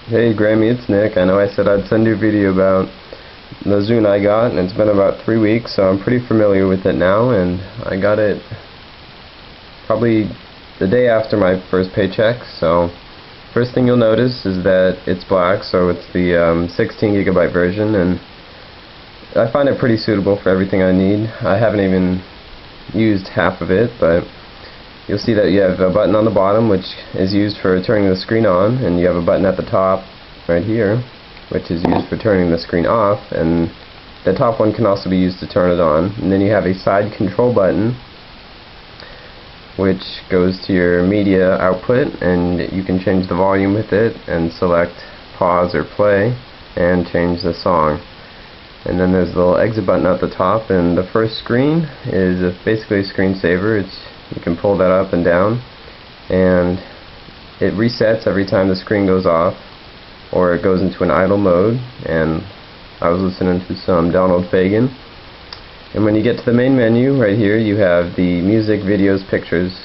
Hey Grammy, it's Nick. I know I said I'd send you a video about the zune I got, and it's been about 3 weeks, so I'm pretty familiar with it now, and I got it probably the day after my first paycheck. So first thing you'll notice is that it's black, so it's the 16 gigabyte version, and I find it pretty suitable for everything I need. I haven't even used half of it, but you'll see that you have a button on the bottom which is used for turning the screen on, and you have a button at the top right here which is used for turning the screen off, and the top one can also be used to turn it on. And then you have a side control button which goes to your media output, and you can change the volume with it and select pause or play and change the song. And then there's a little exit button at the top, and the first screen is basically a screensaver. You can pull that up and down, and it resets every time the screen goes off or it goes into an idle mode. And I was listening to some Donald Fagen. And when you get to the main menu right here, you have the music, videos, pictures,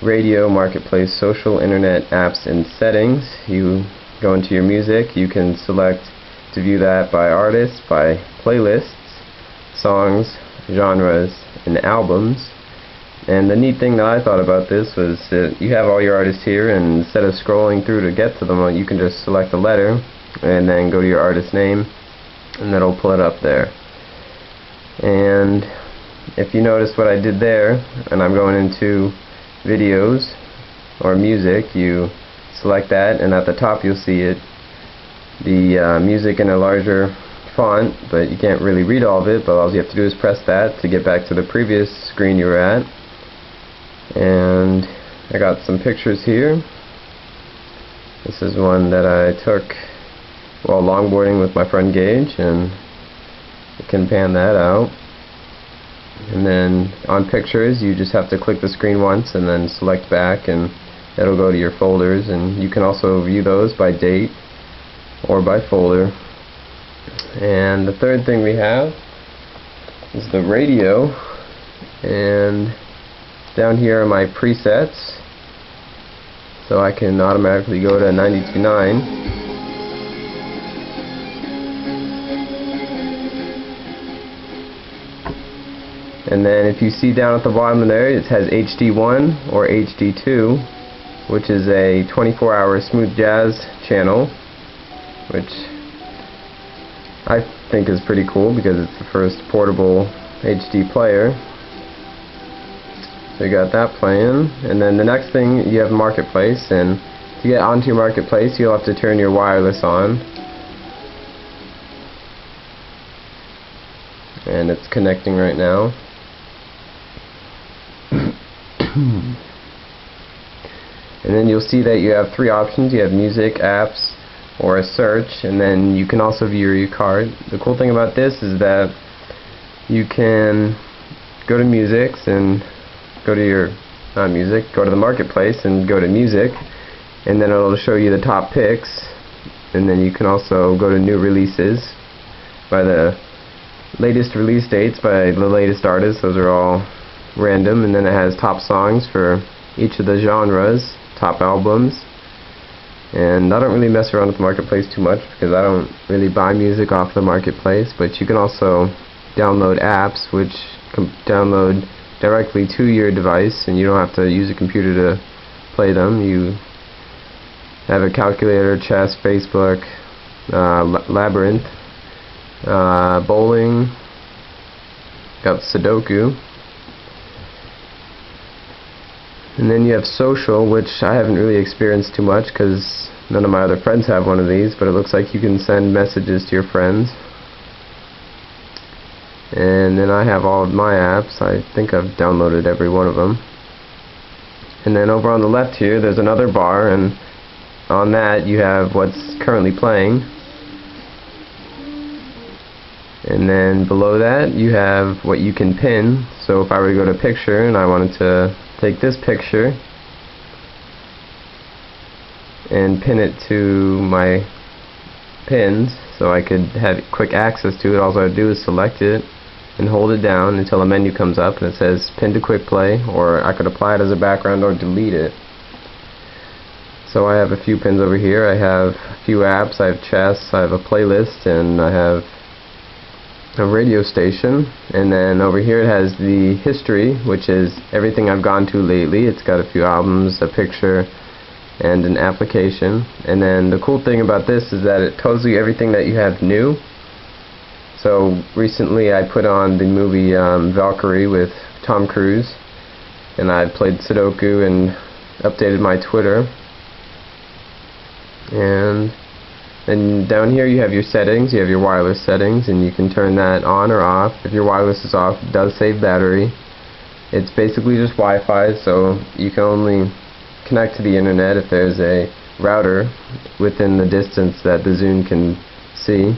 radio, marketplace, social, internet, apps, and settings. You go into your music. You can select to view that by artists, by playlists, songs, genres, and albums. And the neat thing that I thought about this was that you have all your artists here, and instead of scrolling through to get to them, you can just select a letter and then go to your artist name, and that'll pull it up there. And if you notice what I did there, and I'm going into videos or music, you select that, and at the top you'll see it, the music in a larger font, but you can't really read all of it, but all you have to do is press that to get back to the previous screen you were at. And I got some pictures here. This is one that I took while longboarding with my friend Gage, and you can pan that out. And then on pictures, you just have to click the screen once and then select back, and it'll go to your folders. And you can also view those by date or by folder. And the third thing we have is the radio, and down here are my presets, so I can automatically go to 92.9. And then if you see down at the bottom there, it has HD1 or HD2, which is a 24-hour smooth jazz channel, which I think is pretty cool because it's the first portable HD player. So you got that playing. And then the next thing, you have Marketplace, and to get onto your Marketplace you'll have to turn your wireless on, and it's connecting right now. And then you'll see that you have three options. You have music, apps, or a search, and then you can also view your card. The cool thing about this is that you can go to music and go to your go to the Marketplace and go to music, and then it'll show you the top picks. And then you can also go to new releases by the latest release dates by the latest artists. Those are all random. And then it has top songs for each of the genres, top albums. And I don't really mess around with the Marketplace too much because I don't really buy music off the Marketplace, but you can also download apps which can download directly to your device, and you don't have to use a computer to play them. You have a calculator, chess, Facebook, Labyrinth, bowling, got Sudoku. And then you have social, which I haven't really experienced too much because none of my other friends have one of these, but it looks like you can send messages to your friends. And then I have all of my apps. I think I've downloaded every one of them. And then over on the left here there's another bar, and on that you have what's currently playing. And then below that you have what you can pin. So if I were to go to picture and I wanted to take this picture and pin it to my pins so I could have quick access to it, all I would do is select it and hold it down until a menu comes up and it says pin to quick play, or I could apply it as a background or delete it. So I have a few pins over here. I have a few apps, I have chess, I have a playlist, and I have a radio station. And then over here it has the history, which is everything I've gone to lately. It's got a few albums, a picture, and an application. And then the cool thing about this is that it tells you everything that you have new. So recently I put on the movie Valkyrie with Tom Cruise, and I played Sudoku and updated my Twitter. And then down here you have your settings, you have your wireless settings, and you can turn that on or off. If your wireless is off, it does save battery. It's basically just Wi-Fi, so you can only connect to the internet if there's a router within the distance that the zune can see.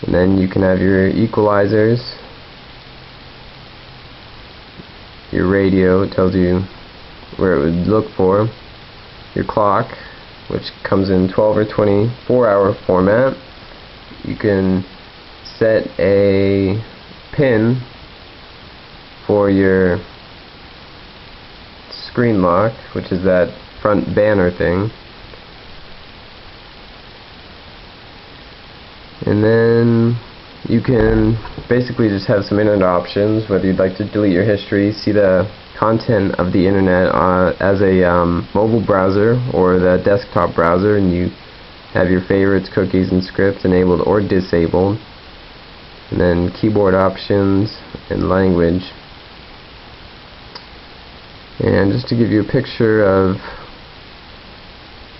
And then you can have your equalizers, your radio, it tells you where it would look for, your clock, which comes in 12 or 24 hour format. You can set a pin for your screen lock, which is that front banner thing. And then you can basically just have some internet options, whether you'd like to delete your history, see the content of the internet as a mobile browser or the desktop browser, and you have your favorites, cookies, and scripts enabled or disabled. And then keyboard options and language. And just to give you a picture of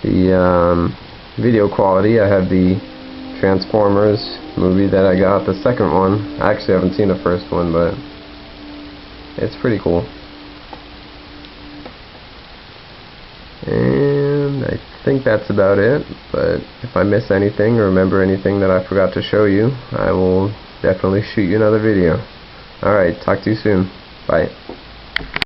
the video quality, I have the Transformers movie that I got, the second one. I actually haven't seen the first one, but it's pretty cool. And I think that's about it, but if I miss anything or remember anything that I forgot to show you, I will definitely shoot you another video. Alright, talk to you soon. Bye.